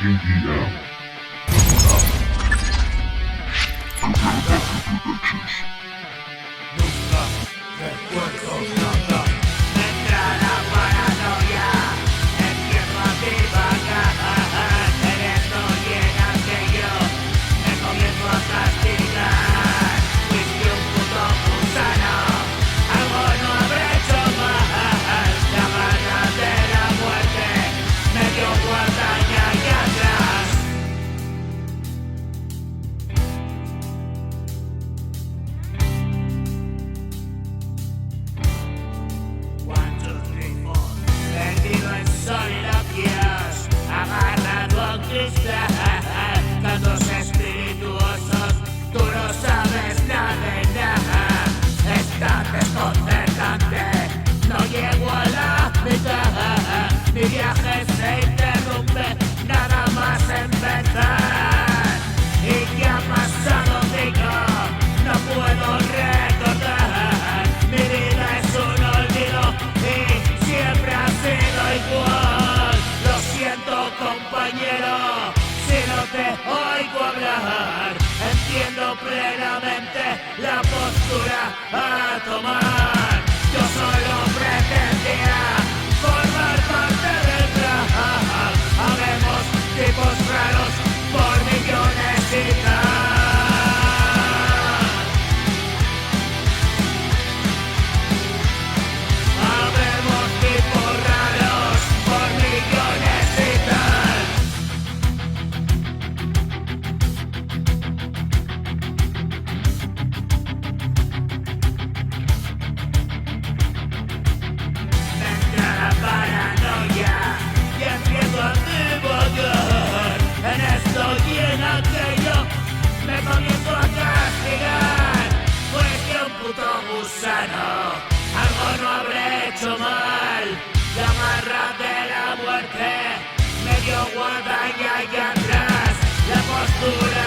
KDM. Nunca recuerdo nada. Me entra la paranoia, empiezo a divagar, queriendo llenar que yo me comienzo a castigar. Fuiste un puto gusano, algo no habré hecho mal. La garra de la muerte me dio guadaña y atrás. One, two, three, four. Perdido en soliloquios, agarrado a un cristal, cantos espirituosos, tú no sabes nada de nada. Es tan desconcertante, no llego a la mitad, mi viaje se interrumpe, nada más empezar. ¿Y qué ha pasado, digo? No puedo recordar, mi vida es un olvido y siempre ha sido igual. Lo siento, compañero, si no te oigo hablar. Entiendo plenamente la postura a tomar. Yo solo pretendía formar parte del plan. Habemos tipos raros por millones y tal. Habemos tipos raros por millones y tal. Me entra la paranoia y empiezo a divagar en esto y en aquello. Me comienzo a castigar. Fuiste un puto gusano, algo no habré hecho mal. La garra de la muerte me dio guadaña y atrás. La postura